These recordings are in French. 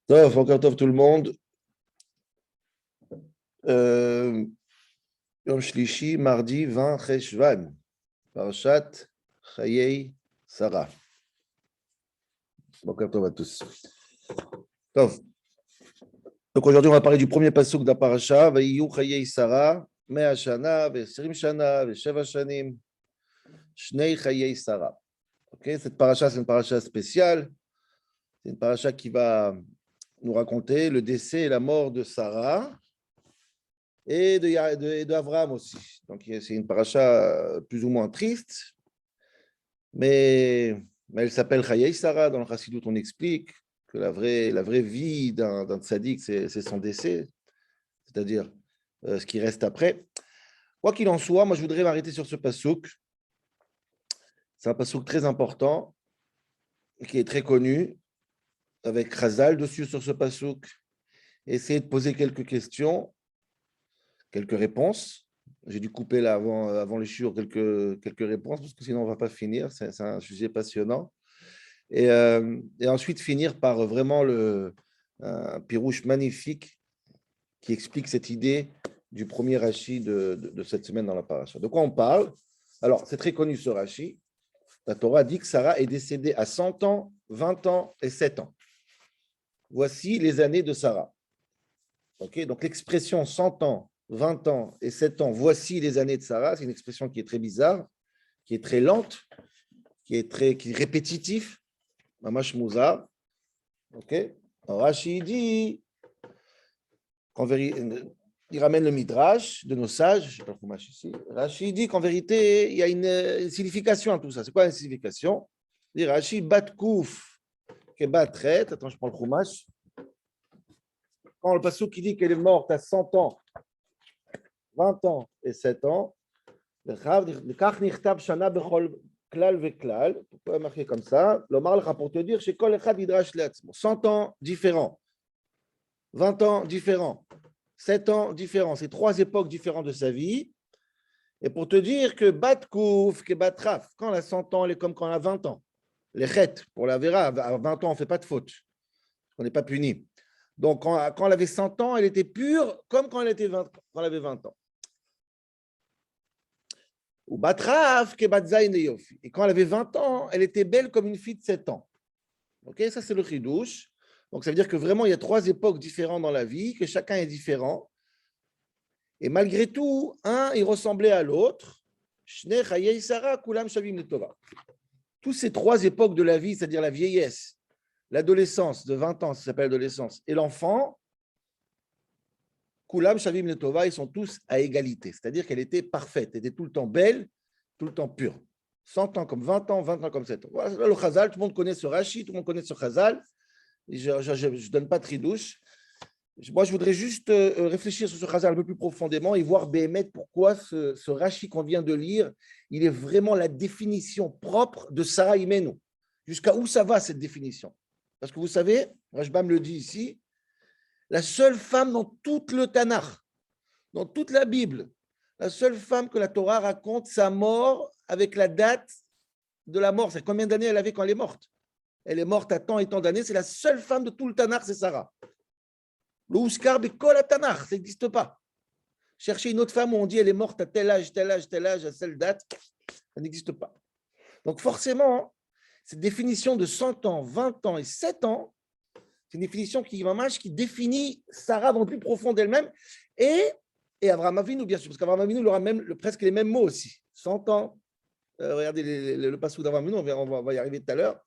Tov, encore Tov tout le monde. Euh, Yom Shlishi, mardi 20 Cheshvan, Parashat Chayei Sarah. Encore Tov à tous. Tov. Donc aujourd'hui, on va parler du premier pasuk de la parasha. Vayiyu Chayei Sarah, Mea Shana, Ve'esrim Shana, Ve'sheva Shanim, Shnei Chayei Sarah. Okay, cette parasha, c'est une parasha spéciale. C'est une parasha qui va nous raconter le décès et la mort de Sarah et d'Abraham aussi. Donc, c'est une paracha plus ou moins triste, mais elle s'appelle Chayei Sarah. Dans le Chassidut, on explique que la vraie vie d'un tzaddik, c'est son décès, c'est-à-dire ce qui reste après. Quoi qu'il en soit, moi, je voudrais m'arrêter sur ce passouk. C'est un passouk très important, qui est très connu, avec Chazal dessus sur ce passouk. Essayer de poser quelques questions, quelques réponses. J'ai dû couper là avant les chiours quelques réponses parce que sinon on ne va pas finir. C'est un sujet passionnant. Et ensuite finir par vraiment un pirouche magnifique qui explique cette idée du premier Rashi de cette semaine dans la paracha. De quoi on parle? Alors, c'est très connu ce Rashi. La Torah dit que Sarah est décédée à 100 ans, 20 ans et 7 ans. Voici les années de Sarah. Okay, donc l'expression 100 ans, 20 ans et 7 ans, voici les années de Sarah, c'est une expression qui est très bizarre, qui est très lente, qui est répétitif. Mamash Mouza. Okay. Rashi dit, il ramène le Midrash de nos sages, je ne sais pas comment ici. Rashi dit qu'en vérité, il y a une signification à tout ça. C'est quoi une signification? Il dit Rashi bat kouf ke bat ret. Attends, je prends le Chumash. Quand le passouk qui dit qu'elle est morte à 100 ans, 20 ans et 7 ans, pourquoi marquer comme ça? L'Omar pour te dire, chez Kol Echad Hidrash Leatzmo, 100 ans différents, 20 ans différents, 7 ans différents, c'est trois époques différentes de sa vie. Et pour te dire que Batkouf, que Batraf, quand elle a 100 ans, elle est comme quand elle a 20 ans. Les chètes, pour la vera, à 20 ans, on ne fait pas de faute. On n'est pas puni. Donc, quand elle avait 100 ans, elle était pure comme quand elle avait 20 ans. Ou Batraf, que Batzaïn et Yofi. Et quand elle avait 20 ans, elle était belle comme une fille de 7 ans. Ok, ça c'est le chidouche. Donc, ça veut dire que vraiment, il y a trois époques différentes dans la vie, que chacun est différent. Et malgré tout, un, il ressemblait à l'autre. Tous ces trois époques de la vie, c'est-à-dire la vieillesse, l'adolescence de 20 ans, ça s'appelle l'adolescence, et l'enfant, Kulam Shavim Letova, ils sont tous à égalité. C'est-à-dire qu'elle était parfaite, elle était tout le temps belle, tout le temps pure. 100 ans comme 20 ans, 20 ans comme 7 ans. Voilà le Chazal, tout le monde connaît ce Rashi, tout le monde connaît ce Chazal. Je ne donne pas de tridouche. Moi, je voudrais juste réfléchir sur ce Chazal un peu plus profondément et voir Béhémet pourquoi ce Rashi qu'on vient de lire, il est vraiment la définition propre de Sarah Imenu. Jusqu'à où ça va cette définition? Parce que vous savez, Rashbam le dit ici, la seule femme dans tout le Tanakh, dans toute la Bible, la seule femme que la Torah raconte sa mort avec la date de la mort. C'est combien d'années elle avait quand elle est morte? Elle est morte à tant et tant d'années. C'est la seule femme de tout le Tanakh, c'est Sarah. Le Ouskar Bekol à Tanakh, ça n'existe pas. Chercher une autre femme où on dit elle est morte à tel âge, tel âge, tel âge, à telle date, ça n'existe pas. Donc forcément, cette définition de 100 ans, 20 ans et 7 ans, c'est une définition qui définit Sarah dans le plus profond d'elle-même et Abraham Avinu, bien sûr, parce qu'Abraham Avinu aura presque les mêmes mots aussi. 100 ans, regardez le passage d'Abraham Avinu, on va y arriver tout à l'heure.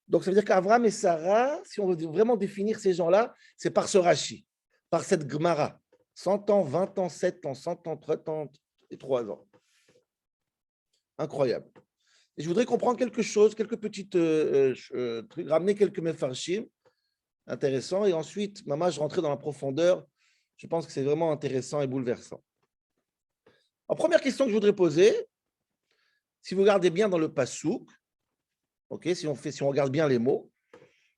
Donc ça veut dire qu'Abraham et Sarah, si on veut vraiment définir ces gens-là, c'est par ce Rashi, par cette Gemara. 100 ans, 20 ans, 7 ans, 100 ans, 30 ans et 3 ans. Incroyable. Et je voudrais comprendre quelque chose, quelques petites trucs, ramener quelques mefarshim intéressants, et ensuite, maman, je rentrais dans la profondeur. Je pense que c'est vraiment intéressant et bouleversant. En première question que je voudrais poser, si vous regardez bien dans le passouk, okay, si on regarde bien les mots,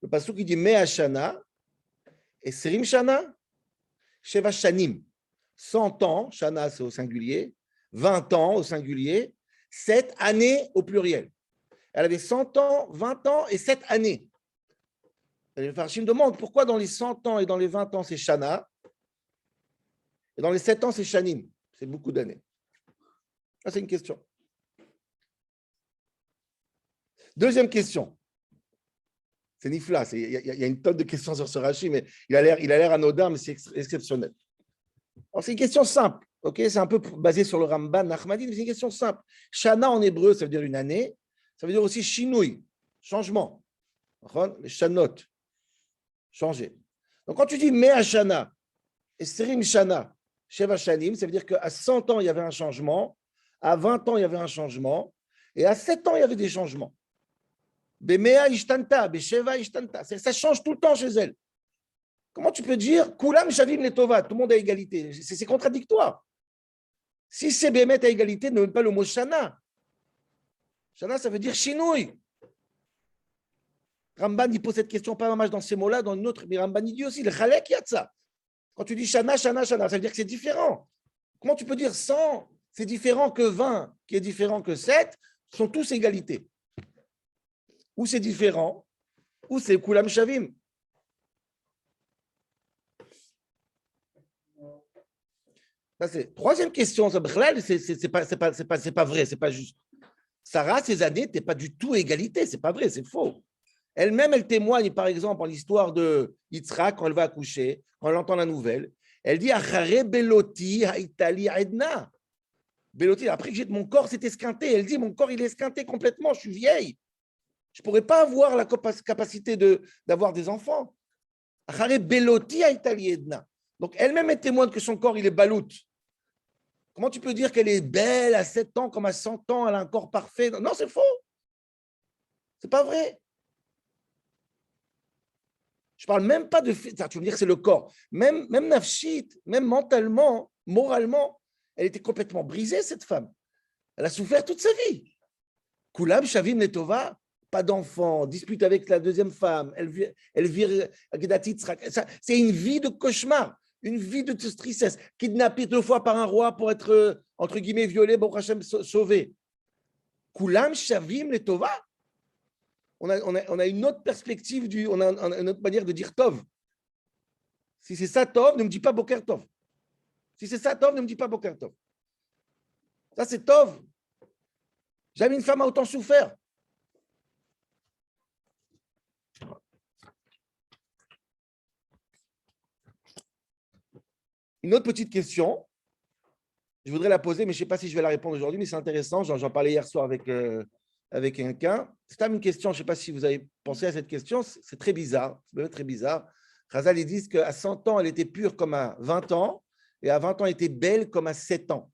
le passouk il dit Mea Shana et Serim Shana, Sheva Shanim. 100 ans, Shana c'est au singulier, 20 ans au singulier, 7 années au pluriel. Elle avait 100 ans, 20 ans et 7 années. Et les Farshim demandent pourquoi dans les 100 ans et dans les 20 ans, c'est Shana, et dans les 7 ans, c'est Shanim. C'est beaucoup d'années. Ça, c'est une question. Deuxième question. C'est Nifla. Il y a une tonne de questions sur ce Rashi, mais il a l'air anodin, mais c'est exceptionnel. Alors, c'est une question simple. Okay, c'est un peu basé sur le Ramban Nachmadi, mais c'est une question simple. Shana en hébreu, ça veut dire une année. Ça veut dire aussi shinui, changement. Shanot, changer. Donc, quand tu dis Mea Shana, Esrim Shana, Sheva Shanim, ça veut dire qu'à 100 ans, il y avait un changement, à 20 ans, il y avait un changement, et à 7 ans, il y avait des changements. Bemea Ishtanta, Besheva Ishtanta. Ça change tout le temps chez elle. Comment tu peux dire Kulam Shavim Letova, tout le monde a égalité? C'est contradictoire. Si c'est Bémet à égalité, ne même pas le mot Shana. Shana, ça veut dire Shinui. Ramban, il pose cette question pas mal dans ces mots-là, dans une autre, mais Ramban, il dit aussi, le Chalek Yatsa. Quand tu dis Shana, Shana, Shana, ça veut dire que c'est différent. Comment tu peux dire 100, c'est différent que 20, qui est différent que 7, sont tous égalité? Ou c'est différent, ou c'est Kulam Shavim. Ça, c'est troisième question. C'est pas vrai, c'est pas juste. Sarah, ces années n'étaient pas du tout égalité, c'est pas vrai, c'est faux. Elle-même, elle témoigne, par exemple, en l'histoire de Yitzhak, quand elle va accoucher, quand elle entend la nouvelle, elle dit Achare Beloti Haïtali Edna. Beloti, après que j'ai mon corps s'est esquinté, elle dit mon corps il est esquinté complètement, je suis vieille. Je ne pourrais pas avoir la capacité d'avoir des enfants. Achare Beloti Haïtali Edna. Donc elle-même est témoigne que son corps il est balout. Comment tu peux dire qu'elle est belle à 7 ans comme à 100 ans, elle a un corps parfait? Non, c'est faux. C'est pas vrai. Je parle même pas de... Ça, tu veux dire que c'est le corps. Même nafshit, même mentalement, moralement, elle était complètement brisée, cette femme. Elle a souffert toute sa vie. Kulam, Shavim, Letova, pas d'enfant, dispute avec la deuxième femme, elle vire Gedatit. C'est une vie de cauchemar, une vie de tristesse, kidnappée 2 fois par un roi pour être, entre guillemets, violée, Baruch Hashem, sauvé. Kulam, Shavim, Letova. On a une autre perspective, on a une autre manière de dire Tov. Si c'est ça Tov, ne me dis pas Boker Tov. Si c'est ça Tov, ne me dis pas Boker Tov. Ça c'est Tov. Jamais une femme a autant souffert. Une autre petite question. Je voudrais la poser, mais je ne sais pas si je vais la répondre aujourd'hui, mais c'est intéressant. J'en parlais hier soir avec quelqu'un. C'est une question, je ne sais pas si vous avez pensé à cette question, c'est très bizarre, c'est très bizarre. Chazal, ils disent qu'à 100 ans, elle était pure comme à 20 ans, et à 20 ans, elle était belle comme à 7 ans.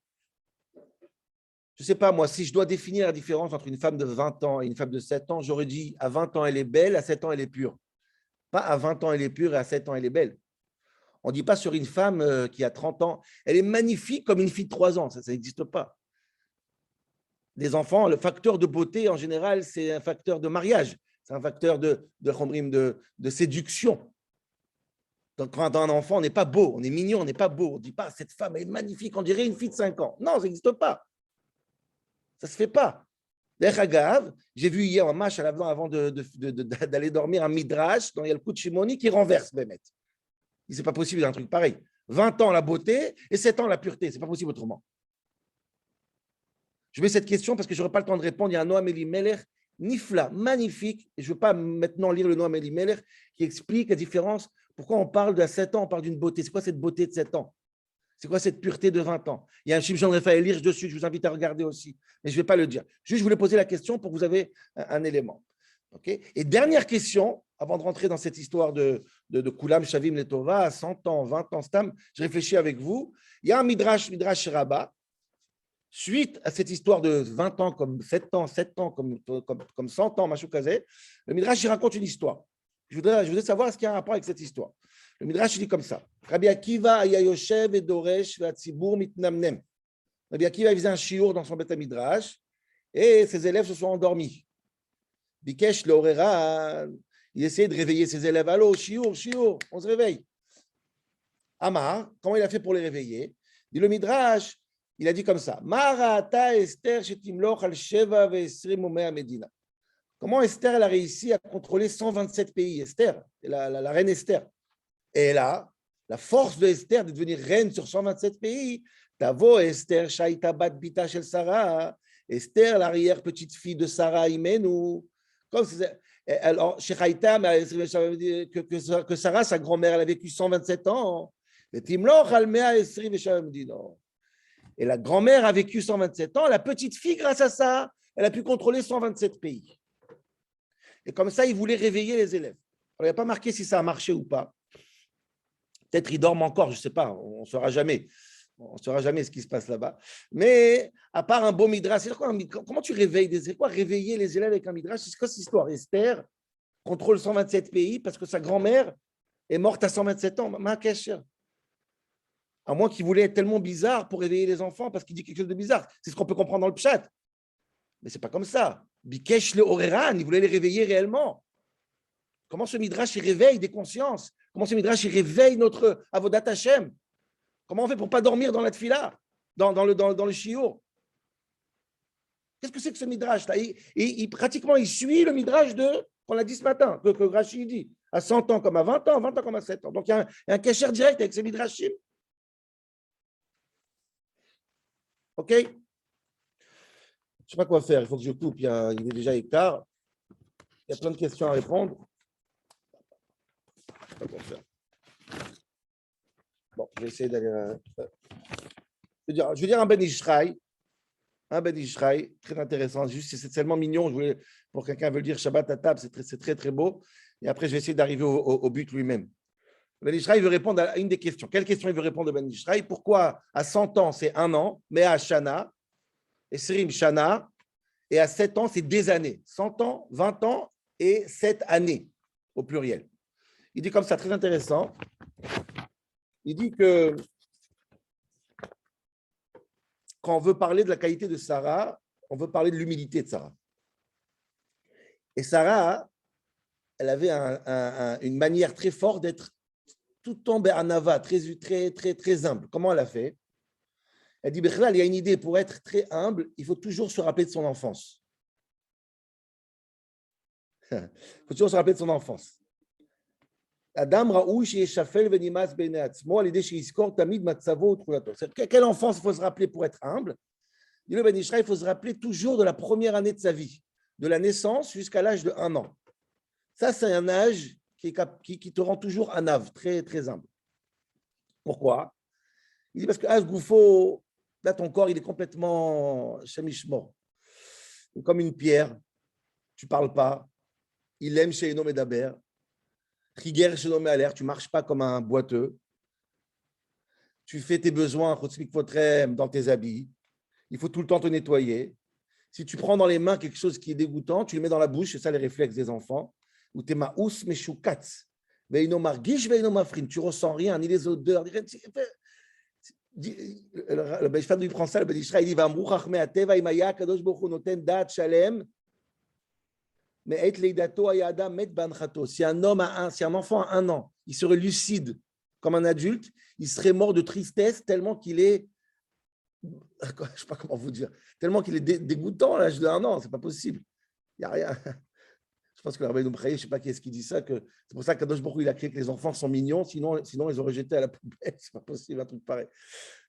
Je ne sais pas, moi, si je dois définir la différence entre une femme de 20 ans et une femme de 7 ans, j'aurais dit à 20 ans, elle est belle, à 7 ans, elle est pure. Pas à 20 ans, elle est pure, et à 7 ans, elle est belle. On ne dit pas sur une femme qui a 30 ans, elle est magnifique comme une fille de 3 ans, ça n'existe pas. Des enfants, le facteur de beauté, en général, c'est un facteur de mariage. C'est un facteur de séduction. Donc, quand on a un enfant, on n'est pas beau, on est mignon, on n'est pas beau. On ne dit pas, cette femme est magnifique, on dirait une fille de 5 ans. Non, ça n'existe pas. Ça ne se fait pas. D'ailleurs, j'ai vu hier en match avant d'aller dormir un midrash dans Yalkut Shimoni qui renverse Bémet. Ce n'est pas possible d'un truc pareil. 20 ans la beauté et 7 ans la pureté. Ce n'est pas possible autrement. Je mets cette question parce que je n'aurai pas le temps de répondre. Il y a un Noam Elimelech, Nifla, magnifique. Et je ne veux pas maintenant lire le Noam Elimelech qui explique la différence. Pourquoi on parle de 7 ans, on parle d'une beauté. C'est quoi cette beauté de 7 ans? C'est quoi cette pureté de 20 ans? Il y a un Shimshon Raphaël Hirsch dessus, je vous invite à regarder aussi. Mais je ne vais pas le dire. Juste, je voulais poser la question pour que vous ayez un élément. Okay. Et dernière question, avant de rentrer dans cette histoire de Kulam, Shavim, Letova, à 100 ans, 20 ans, Stam, je réfléchis avec vous. Il y a un Midrash Rabbah. Suite à cette histoire de 20 ans comme 7 ans, 7 ans comme 100 ans, Machukazé, le Midrash il raconte une histoire. Je voudrais savoir est-ce qu'il y a un rapport avec cette histoire. Le Midrash il dit comme ça. Rabbi Akiva ayayoshev et doresh ve'atzibur mitnamnem. Rabbi Akiva il faisait un shiur dans son Beth Midrash et ses élèves se sont endormis. Bikesh l'orera, il essayait de réveiller ses élèves. Allô, shiur, on se réveille. Amar, comment il a fait pour les réveiller? Dit le Midrash, il a dit comme ça. Marata Esther shetimloch al sheva ve'esrim umea medina. Comment Esther elle a réussi à contrôler 127 pays, Esther, la reine Esther. Et là, la force de Esther de devenir reine sur 127 pays, Tavo Esther, Shaita Bat Bita Shel Sarah, Esther, l'arrière petite fille de Sarah Imenu. Comme alors, chez Shaita, que Sarah, sa grand-mère, elle a vécu 127 ans. Et la grand-mère a vécu 127 ans, la petite fille, grâce à ça, elle a pu contrôler 127 pays. Et comme ça, il voulait réveiller les élèves. Alors, il n'y a pas marqué si ça a marché ou pas. Peut-être ils dorment encore, je ne sais pas, on ne saura jamais. On ne saura jamais ce qui se passe là-bas. Mais à part un beau midrash, comment tu réveilles des élèves? C'est quoi réveiller les élèves avec un midrash? C'est quoi cette histoire? Esther contrôle 127 pays parce que sa grand-mère est morte à 127 ans. À moins qu'il voulait être tellement bizarre pour réveiller les enfants parce qu'il dit quelque chose de bizarre. C'est ce qu'on peut comprendre dans le pshat. Mais ce n'est pas comme ça. Bikesh le Oreran, il voulait les réveiller réellement. Comment ce midrash il réveille des consciences? Comment ce midrash il réveille notre avodat Hashem? Comment on fait pour ne pas dormir dans la tfila, dans le shiur? Qu'est-ce que c'est que ce midrash là? Pratiquement, il suit le midrash qu'on a dit ce matin, que Rashi dit, à 100 ans comme à 20 ans, 20 ans comme à 7 ans. Donc, il y a un kécher direct avec ce midrashim. OK? Je ne sais pas quoi faire, il faut que je coupe, il est déjà tard. Il y a plein de questions à répondre. Je ne sais pas quoi faire. Bon, je vais essayer d'aller. Je veux dire un Ben Ishraï. Un Ben Ishraï, très intéressant. Juste, c'est tellement mignon. Pour quelqu'un qui veut le dire Shabbat à table, c'est très, très beau. Et après, je vais essayer d'arriver au but lui-même. Ben Ishraï veut répondre à une des questions. Quelle question il veut répondre Ben Ishraï? Pourquoi à 100 ans, c'est un an, mais à Shana, et Sirim Shana, et à 7 ans, c'est des années. 100 ans, 20 ans et 7 années, au pluriel. Il dit comme ça, très intéressant. Il dit que quand on veut parler de la qualité de Sarah, on veut parler de l'humilité de Sarah. Et Sarah, elle avait une manière très forte d'être tout tombée en ava, très, très, très, très humble. Comment elle a fait? Elle dit, il y a une idée, pour être très humble, il faut toujours se rappeler de son enfance. Il faut toujours se rappeler de son enfance. Adam Raoui chez Shafel Venimas Beneatzmo, à l'idée chez Iskor, Tamid Matsavo, Troulato. Quelle enfance il faut se rappeler pour être humble? Dit le Ben Ishraï, il faut se rappeler toujours de la première année de sa vie, de la naissance jusqu'à l'âge de 1 an. Ça, c'est un âge qui te rend toujours anav, très, très humble. Pourquoi? Il dit parce que Asgoufo, là, ton corps, il est complètement chamishmo. Comme une pierre, tu ne parles pas. Il aime chez Enom et Daber. Rigueur chez Enom et Aller, tu ne marches pas comme un boiteux. Tu fais tes besoins dans tes habits. Il faut tout le temps te nettoyer. Si tu prends dans les mains quelque chose qui est dégoûtant, tu le mets dans la bouche, c'est ça les réflexes des enfants. Ou t'es maous meshukatz. Tu ressens rien, ni les odeurs. Le Beshfad lui prend ça, le Bedishra, il dit Vamru chachmei hateva imaya kadosh baruch hu noten da'at shalem me'et leidato hayada met banchato. Si un enfant a 1 an, il serait lucide comme un adulte, il serait mort de tristesse tellement qu'il est, je ne sais pas comment vous dire, tellement qu'il est dégoûtant à l'âge de 1 an, c'est pas possible. Il n'y a rien. Je pense que le Rabbi Noumchaï, je ne sais pas qui est-ce qui dit ça, que c'est pour ça qu'Kadosh Baruch Hu, il a créé que les enfants sont mignons, sinon ils auraient jeté à la poubelle. C'est pas possible, un truc pareil.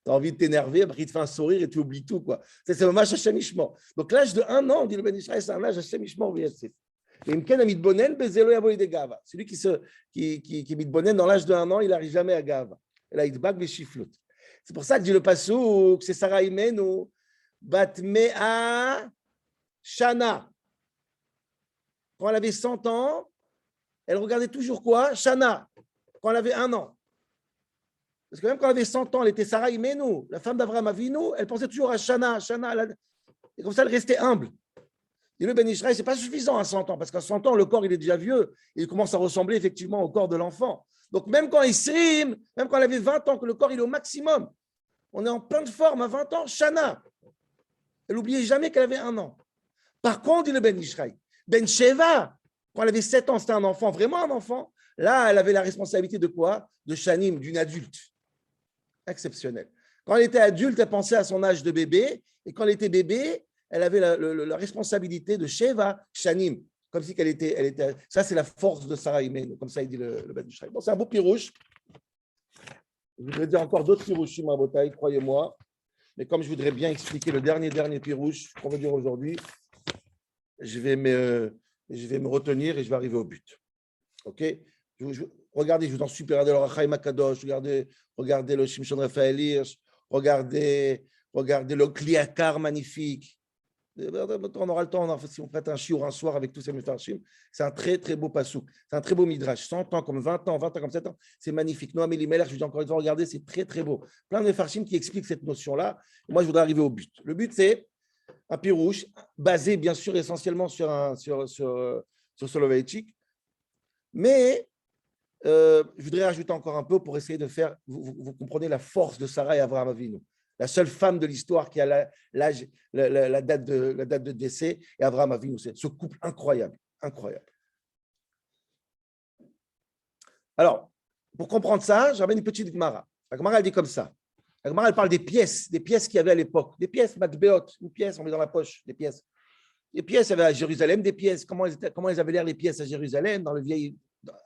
Tu as envie de t'énerver, après il te fait un sourire et tu oublies tout, quoi. C'est le match Hashem Ishmo. Donc l'âge de 1 an, dit le Ben Israël, c'est un âge Hashem Ishmo. Celui qui mitbonen dans l'âge de 1 an, il n'arrive jamais à Gava. Et là, il bag les chiflout. C'est pour ça que dit le Passouk, c'est Sarah Imenu, Batmea Shana. Quand elle avait 100 ans, elle regardait toujours quoi? Shana. Quand elle avait 1 an. Parce que même quand elle avait 100 ans, elle était Sarah Imenu, la femme d'Abraham Avinu, elle pensait toujours à Shana. Et comme ça, elle restait humble. Et le Ben Ishraï, ce n'est pas suffisant à 100 ans, parce qu'à 100 ans, le corps, il est déjà vieux. Et il commence à ressembler effectivement au corps de l'enfant. Donc même quand il s'rime, même quand elle avait 20 ans, que le corps, il est au maximum, on est en pleine forme à 20 ans, Shana. Elle n'oubliait jamais qu'elle avait 1 an. Par contre, dit le Ben Ishraï, Ben Sheva, quand elle avait 7 ans, c'était un enfant, vraiment un enfant. Là, elle avait la responsabilité de quoi? De Shanim, d'une adulte. Exceptionnel. Quand elle était adulte, elle pensait à son âge de bébé. Et quand elle était bébé, elle avait la responsabilité de Sheva, Shanim. comme si elle était. Ça, c'est la force de Sarah Imenu, comme ça il dit le Ben Ishraï. Bon, c'est un beau pirouche. Je voudrais dire encore d'autres pirouchim à Botaï, croyez-moi. Mais comme je voudrais bien expliquer le dernier pirouche qu'on va dire aujourd'hui, je vais me retenir et je vais arriver au but. OK? Regardez, je vous en supplie, regardez le Rachaim Akadosh, regardez le Shimshon Raphaël Hirsch, regardez le Kliakar magnifique. On aura le temps, si on prête un chiour un soir avec tous ces Mefarshim, c'est un très, très beau pasouk. C'est un très beau midrash. 100 ans, comme 20 ans, 20 ans, comme 7 ans, c'est magnifique. Noam Elimelech, je vous dis encore une fois, regardez, c'est très, très beau. Plein de Mefarshim qui expliquent cette notion-là. Moi, je voudrais arriver au but. Le but, c'est un pirouche basé, bien sûr, essentiellement sur Soloveitchik. Mais je voudrais rajouter encore un peu pour essayer de faire, vous comprenez la force de Sarah et Abraham Avinu. La seule femme de l'histoire qui a la date de décès, et Abraham Avinu. Ce couple incroyable, incroyable. Alors, pour comprendre ça, j'amène une petite Gemara. La Gemara, elle dit comme ça. La Gemara, elle parle des pièces qu'il y avait à l'époque. Des pièces, matbeot, une pièce, on met dans la poche, des pièces. Les pièces, il y avait à Jérusalem des pièces. Comment elles avaient l'air, les pièces à Jérusalem, dans le vieil...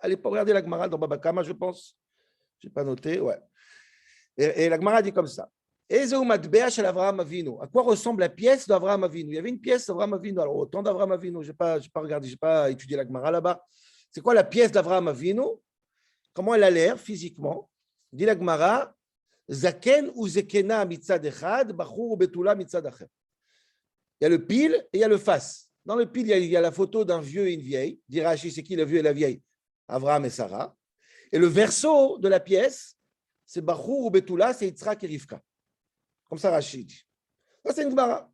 À l'époque, regardez la Gemara dans Baba Kama, je pense. Je n'ai pas noté, ouais. Et la Gemara dit comme ça. À quoi ressemble la pièce d'Avraham Avinu? Il y avait une pièce d'Avraham Avinu. Alors, autant d'Avraham Avinu, je n'ai pas regardé, je n'ai pas étudié la Gemara là-bas. C'est quoi la pièce d'Avraham Avinu? Comment elle a l'air physiquement? Dit la Gemara, Zaken ou Zekena mitzad echad, Bachur ou Betula mitzad acher. Il y a le pile et il y a le face. Dans le pile, il y a la photo d'un vieux et une vieille. Dit Rashi, c'est qui le vieux et la vieille? Avraham et Sarah. Et le verso de la pièce, c'est Bachur ou Betula, c'est Yitzhak et Rivka. Comme ça, Rachid. Ça, c'est une Gemara.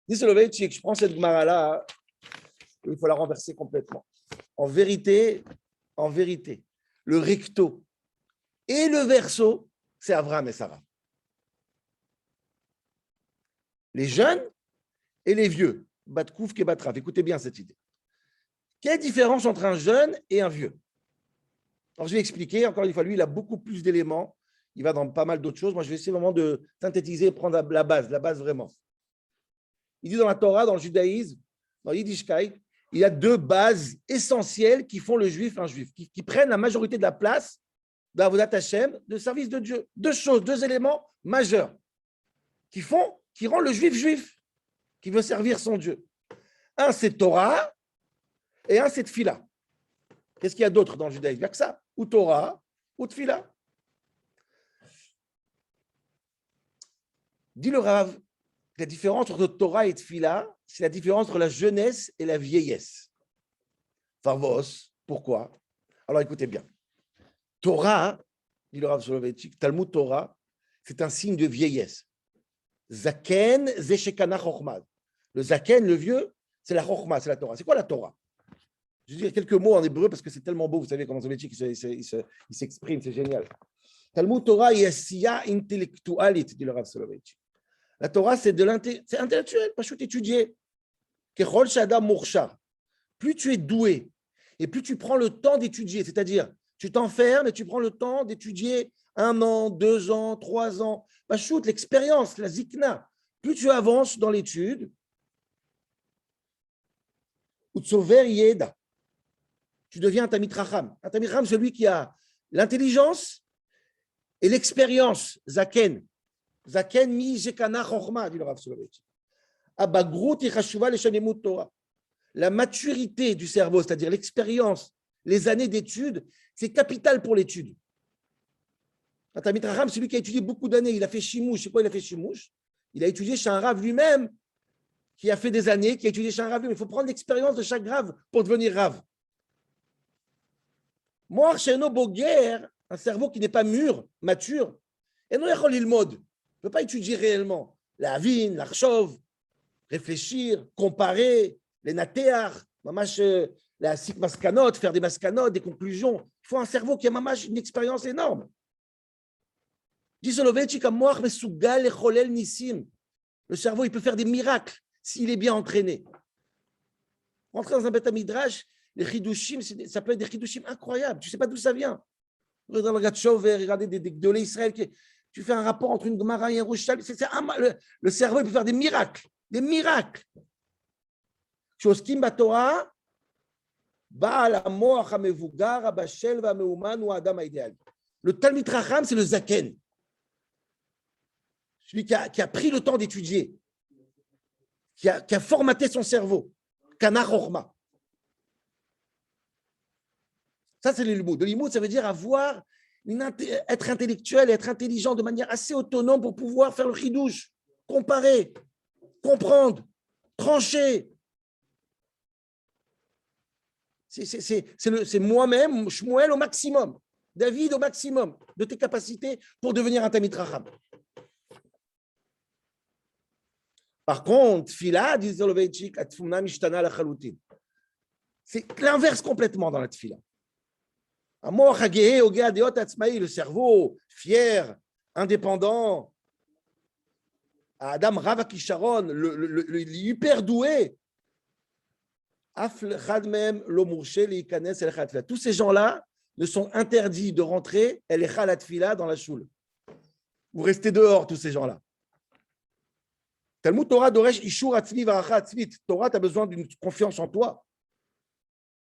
Dis Soloveitchik, je prends cette Gemara-là, il faut la renverser complètement. En vérité, le recto et le verso, c'est Avraham et Sarah. Les jeunes et les vieux. Batkouf et Batraf. Écoutez bien cette idée. Quelle différence entre un jeune et un vieux? Alors, je vais expliquer. Encore une fois, lui, il a beaucoup plus d'éléments. Il va dans pas mal d'autres choses. Moi, je vais essayer vraiment de synthétiser et prendre la base vraiment. Il dit dans la Torah, dans le judaïsme, dans Yiddishkeit, il y a deux bases essentielles qui font le juif un juif, qui prennent la majorité de la place d'Avodat Hashem, de service de Dieu. Deux choses, deux éléments majeurs qui rendent le juif juif, qui veut servir son Dieu. Un, c'est Torah, et un, c'est Tfila. Qu'est-ce qu'il y a d'autre dans le judaïsme? Il n'y a que ça, ou Torah, ou Tfila. Dit le Rav, la différence entre Torah et Tfila, c'est la différence entre la jeunesse et la vieillesse. Farvos, pourquoi? Alors écoutez bien. Torah, dit le Rav Soloveitchik, Talmud Torah, c'est un signe de vieillesse. Zaken, Zeshekana Chochmad. Le Zaken, le vieux, c'est la Chochma, c'est la Torah. C'est quoi la Torah? Je vais dire quelques mots en hébreu parce que c'est tellement beau, vous savez comment Soloveitchik il s'exprime, c'est génial. Talmud Torah, Yassiya intellectualit, dit le Rav Soloveitchik. La Torah, c'est intellectuel, pas chouette étudier. Kechol Shadam Murshar. Plus tu es doué et plus tu prends le temps d'étudier, c'est-à-dire tu t'enfermes et tu prends le temps d'étudier 1 an, 2 ans, 3 ans. Pas chouette, l'expérience, la zikna. Plus tu avances dans l'étude, Utsover Yeda, tu deviens un Tamid Racham. Un Tamid Racham, celui qui a l'intelligence et l'expérience, Zaken. Zaken mi jekana chochma, dit le Rav Soloveitchik. Abagrut yechashuva leshanemut Torah. La maturité du cerveau, c'est-à-dire l'expérience, les années d'études, c'est capital pour l'étude. Un Tamid Racham, c'est celui qui a étudié beaucoup d'années. Il a fait Shimouche. C'est quoi il a fait Shimouche? Il a étudié chez un Rav lui-même, qui a fait des années, qui a étudié chez un Rav. Il faut prendre l'expérience de chaque Rav pour devenir Rav. Moi, chez nos Boguer, un cerveau qui n'est pas mûr, mature, et nous, il mode. Ne peut pas étudier réellement la Havine, l'Archov, réfléchir, comparer, les natéar, la sik maskanot, faire des maskanot, des conclusions. Il faut un cerveau qui a une expérience énorme. Dit Soloveitchik, le cerveau, il peut faire des miracles s'il est bien entraîné. Rentrer dans un Beth Midrash, les chidushim, ça peut être des chidushim incroyables. Tu ne sais pas d'où ça vient. Regardez le Gatchov, regardez des Israël qui... Tu fais un rapport entre une Gemara et un Rosh Hashanah. Le cerveau, il peut faire des miracles. Des miracles. שעוסקים בתורה, בעל המוח המבוגר, הבשל והמאומן הוא האדם האידיאלי. Le Talmid Chacham, c'est le Zaken. Celui qui a pris le temps d'étudier, qui a formaté son cerveau. Kana Chorma. Ça, c'est le limoud. Le limoud, ça veut dire être intellectuel et être intelligent de manière assez autonome pour pouvoir faire le chidouche, comparer, comprendre, trancher. C'est moi-même, Shmuel au maximum, David au maximum de tes capacités pour devenir un Talmid Chacham. Par contre, Tfila, dit Soloveitchik, Atfuna Mishtana Lachalutin. C'est l'inverse complètement dans la Tfila. Le cerveau fier, indépendant, Adam Rava Kisharon, le hyper doué. Tous ces gens-là ne sont interdits de rentrer dans la choule. Vous restez dehors, tous ces gens-là. Talmud Torah Doresh Ishur Atzmi Varacha Atzmit. Torah, tu as besoin d'une confiance en toi,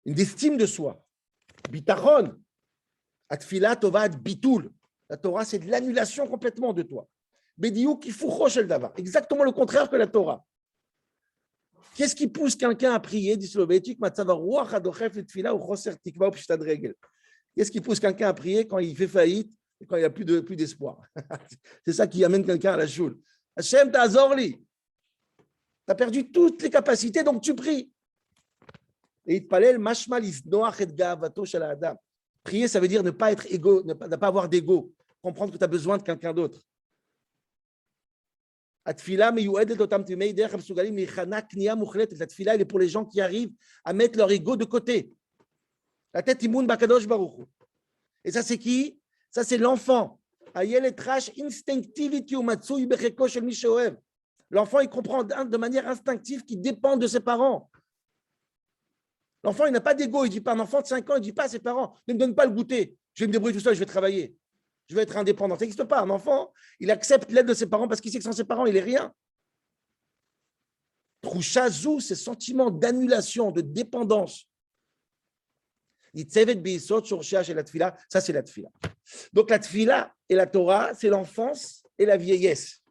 une estime de soi. Bitachon. Atfila Tova At Bitul. La Torah, c'est de l'annulation complètement de toi. Bediou Kifucho Shel Davar. Exactement le contraire que la Torah. Qu'est-ce qui pousse quelqu'un à prier? Dit Soloveitchik, qu'est-ce qui pousse quelqu'un à prier quand il fait faillite et quand il n'y a plus d'espoir? C'est ça qui amène quelqu'un à la choule. Hachem ta'azorli. Tu as perdu toutes les capacités, donc tu pries. Et il palel mashmal isnoach et gavato shel adam. Prier, ça veut dire ne pas être égo, ne pas avoir d'ego, comprendre que tu as besoin de quelqu'un d'autre. La tfila, elle est pour les gens qui arrivent à mettre leur ego de côté. La tête immun bakadosh baruch. Et ça, c'est qui? Ça, c'est l'enfant. L'enfant, il comprend de manière instinctive qu'il dépend de ses parents. L'enfant, il n'a pas d'ego. Il dit pas, un enfant de 5 ans, il ne dit pas à ses parents, ne me donne pas le goûter. Je vais me débrouiller tout seul, je vais travailler. Je vais être indépendant. Ça n'existe pas. Un enfant, il accepte l'aide de ses parents parce qu'il sait que sans ses parents, il n'est rien. Trouchazou, ces sentiments d'annulation, de dépendance. Ça, c'est la tfila. Donc, la tfila et la Torah, c'est l'enfance et la vieillesse.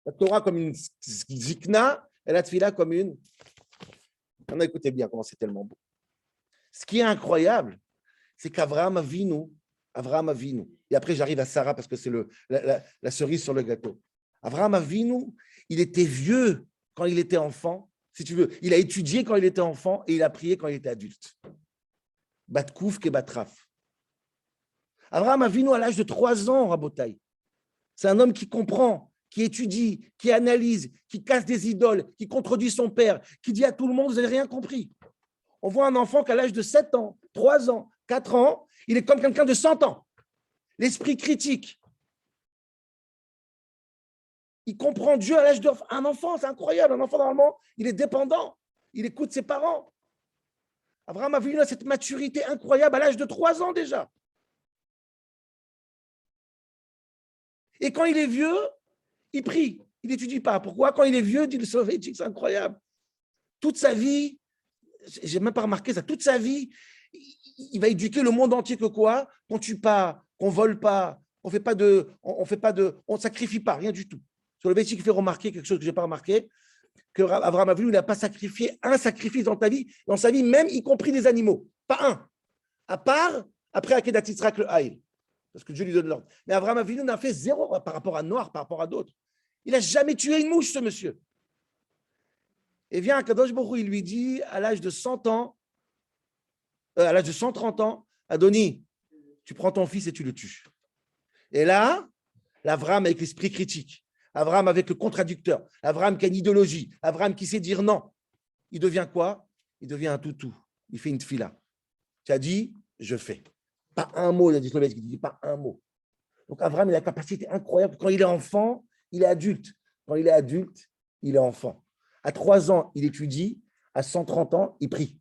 La Torah comme une zikna et la tfila comme une. On a écouté bien comment c'est tellement beau. Ce qui est incroyable, c'est qu'Avraham Avinu, et après j'arrive à Sarah parce que c'est la cerise sur le gâteau. Avraham Avinu, il était vieux quand il était enfant, si tu veux. Il a étudié quand il était enfant et il a prié quand il était adulte. Batkouf ke batraf. Avraham Avinu, à l'âge de 3 ans, Rabotai, c'est un homme qui comprend, qui étudie, qui analyse, qui casse des idoles, qui contredit son père, qui dit à tout le monde, vous n'avez rien compris. On voit un enfant qu'à l'âge de 7 ans, 3 ans, 4 ans, il est comme quelqu'un de 100 ans. L'esprit critique. Il comprend Dieu à l'âge d'un enfant, c'est incroyable. Un enfant, normalement, il est dépendant. Il écoute ses parents. Abraham a vu cette maturité incroyable à l'âge de 3 ans déjà. Et quand il est vieux, il prie. Il n'étudie pas. Pourquoi? Quand il est vieux, dit le Soloveitchik, c'est incroyable. Toute sa vie, j'ai même pas remarqué ça, toute sa vie, il va éduquer le monde entier que quoi? Qu'on tue pas, qu'on vole pas, on sacrifie pas, rien du tout. Sur le Soloveitchik fait remarquer quelque chose que j'ai pas remarqué, que Abraham Avinu n'a pas sacrifié un sacrifice dans sa vie, même y compris des animaux, pas un, à part après Akedat Yitzhak le Haïl, parce que Dieu lui donne l'ordre. Mais Abraham Avinu n'a fait 0 par rapport à Noir, par rapport à d'autres. Il n'a jamais tué une mouche, ce monsieur. Et vient un Kadosh Baruch Hu, il lui dit à l'âge de 100 ans, à l'âge de 130 ans, Adoni, tu prends ton fils et tu le tues. Et là, l'Avraham avec l'esprit critique, Avraham avec le contradicteur, Avraham qui a une idéologie, Avraham qui sait dire non, il devient quoi? Il devient un toutou. Il fait une tfila. Tu as dit, je fais. Pas un mot, il a dit Soloveitchik, il ne dit pas un mot. Donc Avraham, il a la capacité incroyable. Quand il est enfant, il est adulte. Quand il est adulte, il est enfant. À 3 ans, il étudie. À 130 ans, il prie.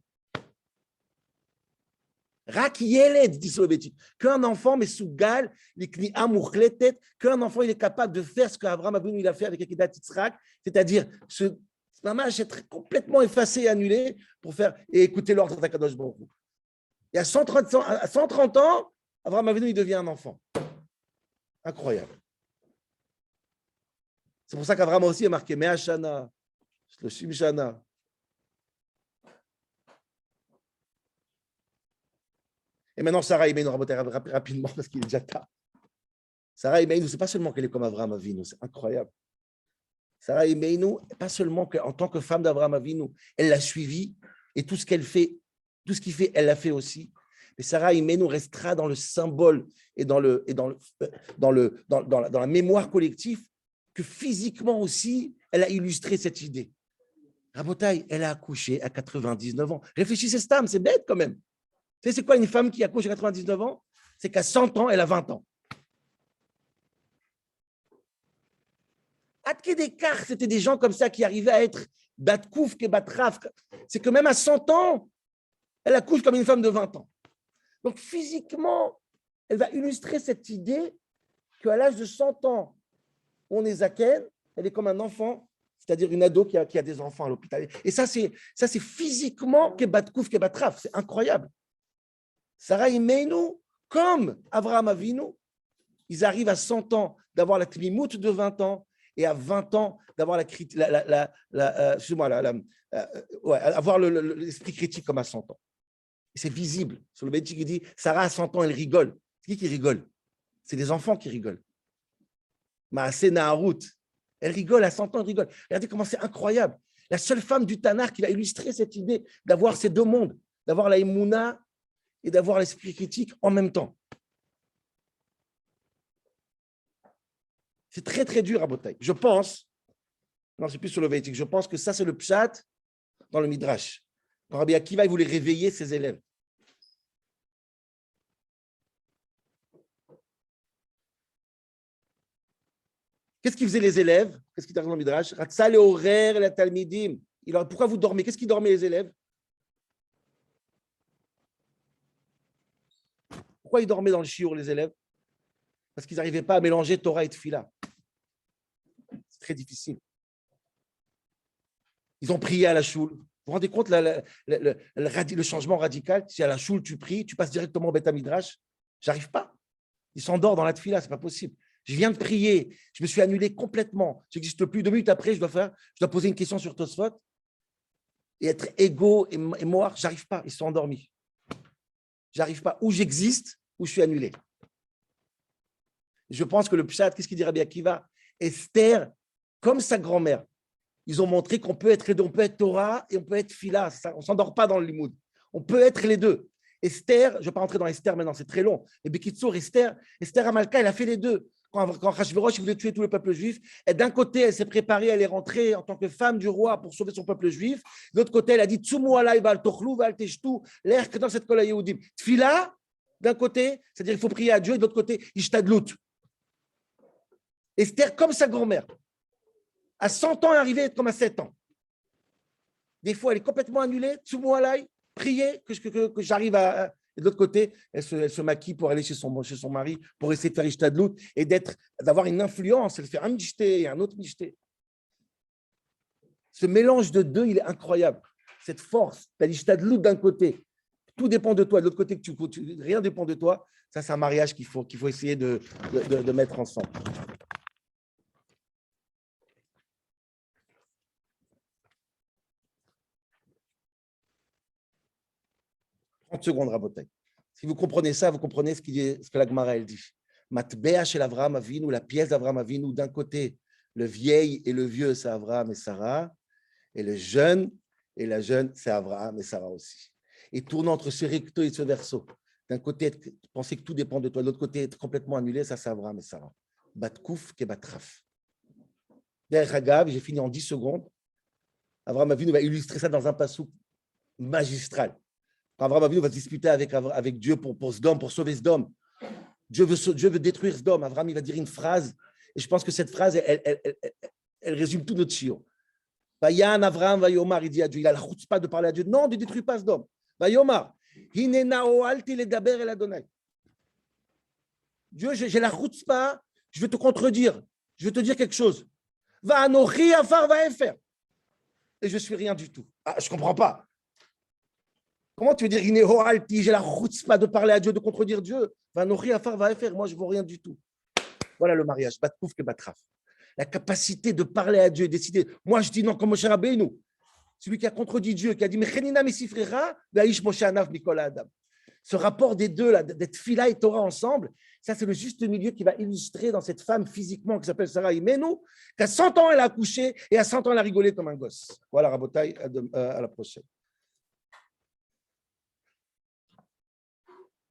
Rak Yeled, dit Soloveitchik. Qu'un enfant, mais sous gal, qu'un enfant, il est capable de faire ce qu'Abraham Avinu il a fait avec Akedat Yitzhak, c'est-à-dire ce mamage être complètement effacé et annulé pour faire et écouter l'ordre d'Akadosh Baruch Hu. Et à 130 ans, Abraham Avinu, il devient un enfant. Incroyable. C'est pour ça qu'Abraham aussi est marqué Mea Shana, Shloshim Shana. Et maintenant, Sarah Imeinu, rapidement, parce qu'il est déjà tard. Sarah Imeinu, ce n'est pas seulement qu'elle est comme Abraham Avinu, c'est incroyable. Sarah Imeinu, pas seulement qu'en tant que femme d'Abraham Avinu, elle l'a suivi, et tout ce qu'elle fait, tout ce qu'il fait, elle l'a fait aussi. Mais Sarah Imeinu restera dans le symbole et dans la mémoire collective que physiquement aussi, elle a illustré cette idée. Rabotai, elle a accouché à 99 ans. Réfléchissez, Stam, c'est bête quand même. Tu sais, c'est quoi une femme qui accouche à 99 ans? C'est qu'à 100 ans, elle a 20 ans. Atkedekar, c'était des gens comme ça qui arrivaient à être Batkouf, Kebatraf. C'est que même à 100 ans, elle accouche comme une femme de 20 ans. Donc physiquement, elle va illustrer cette idée qu'à l'âge de 100 ans, on est zaken, elle est comme un enfant, c'est-à-dire une ado qui a des enfants à l'hôpital. Et ça, c'est physiquement Kebatkouf, Kebatraf. C'est incroyable. Sarah Imeinu, comme Abraham Avinu, ils arrivent à 100 ans d'avoir la tmimout de 20 ans et à 20 ans d'avoir avoir l'esprit critique comme à 100 ans. C'est visible. Sur le Bédji qui dit, Sarah à 100 ans, elle rigole. C'est qui rigole? C'est des enfants qui rigolent. Maasé Naharut, elle rigole, à 100 ans, elle rigole. Regardez comment c'est incroyable. La seule femme du Tanakh qui va illustrer cette idée d'avoir ces deux mondes, d'avoir la Emouna et d'avoir l'esprit critique en même temps. C'est très, très dur à Botaï. Je pense, non, c'est plus sur le Véitik, je pense que ça, c'est le pshat dans le Midrash. Quand Rabbi Akiva, il voulait réveiller ses élèves. Qu'est-ce qu'ils faisaient les élèves? Qu'est-ce qu'ils disaient dans le Midrash? Ratzal et horaire la talmidim. Pourquoi vous dormez? Qu'est-ce qu'ils dormaient les élèves? Pourquoi ils dormaient dans le chiour, les élèves? Parce qu'ils n'arrivaient pas à mélanger Torah et Tfila. C'est très difficile. Ils ont prié à la choule. Vous vous rendez compte le changement radical? Si à la choule tu pries, tu passes directement au Beth Midrash. J'arrive pas. Ils s'endorment dans la Tfila, c'est pas possible. Je viens de prier, je me suis annulé complètement. Je n'existe plus. 2 minutes après, je dois poser une question sur Tosfot et être égaux et mort. J'arrive pas. Ils sont endormis. J'arrive pas. Ou j'existe, ou je suis annulé. Je pense que le Pshat, qu'est-ce qu'il dit Rabbi Akiva? Esther, comme sa grand-mère, ils ont montré qu'on peut être les deux. On peut être Torah et on peut être Fila. On ne s'endort pas dans le limoud. On peut être les deux. Esther, je ne vais pas rentrer dans Esther maintenant, c'est très long. Mais Bekitsour, Esther Amalka, elle a fait les deux. Quand Hachvérosh voulait tuer tout le peuple juif, et d'un côté, elle s'est préparée, elle est rentrée en tant que femme du roi pour sauver son peuple juif. De l'autre côté, elle a dit Tsumu alay val tochlu val teshtu, l'air que dans cette kola yehudim. Tfila, d'un côté, c'est-à-dire qu'il faut prier à Dieu, et de l'autre côté, ishtadlut. Esther, comme sa grand-mère, à 100 ans, est arrivée comme à 7 ans. Des fois, elle est complètement annulée. Tsumu alay, prier que j'arrive à. Et de l'autre côté, elle se maquille pour aller chez son mari, pour essayer de faire ishtadlut et d'avoir une influence. Elle fait un mishté et un autre mishté. Ce mélange de deux, il est incroyable. Cette force, tu as l'ishtadlut d'un côté, tout dépend de toi. De l'autre côté, rien dépend de toi. Ça, c'est un mariage qu'il faut essayer de mettre ensemble. Secondes, Rabotai. Si vous comprenez ça, vous comprenez ce que la Gemara elle dit. Matbea chez l'Avraham Avinu, la pièce d'Avraham Avinu, d'un côté, le vieil et le vieux, c'est Avraham et Sarah, et le jeune et la jeune, c'est Avraham et Sarah aussi. Et tournant entre ce recto et ce verso, d'un côté, penser que tout dépend de toi, de l'autre côté, être complètement annulé, ça c'est Avraham et Sarah. Batkouf ke batraf. Derrière Hagav, j'ai fini en 10 secondes. Avraham Avinu va illustrer ça dans un passouk magistral. Quand Avraham Avinu va se disputer avec Dieu pour Sdom, pour sauver Sdom. Dieu veut détruire Sdom. Avraham, il va dire une phrase, et je pense que cette phrase, elle résume tout notre chiot. Vayan Avraham Vayomar, il dit à Dieu, il a la chutzpah de parler à Dieu. Non, ne détruis pas Sdom. Vayomar, Hinena oalti ledaber el Adonai. Dieu, j'ai la chutzpah, je vais te contredire, je vais te dire quelque chose. Va anochi afar va faire. Et je suis rien du tout. Ah, je comprends pas. Comment tu veux dire Hinena oalti, j'ai la chutzpah de parler à Dieu, de contredire Dieu. Va anochi afar va faire. Moi, je ne vaux rien du tout. Voilà le mariage. Batkouf que batraf. La capacité de parler à Dieu, décider. Moi, je dis non, comme Moshe Rabbeinu. Celui qui a contredit Dieu, qui a dit Mechenina mesifrera, ve'aish Moshe anav mikol Adam. Ce rapport des deux, là, d'être Fila et Torah ensemble, ça, c'est le juste milieu qui va illustrer dans cette femme physiquement qui s'appelle Sarah Imenu, qu'à 100 ans, elle a accouché et à 100 ans, elle a rigolé comme un gosse. Voilà, Rabotai, à la prochaine.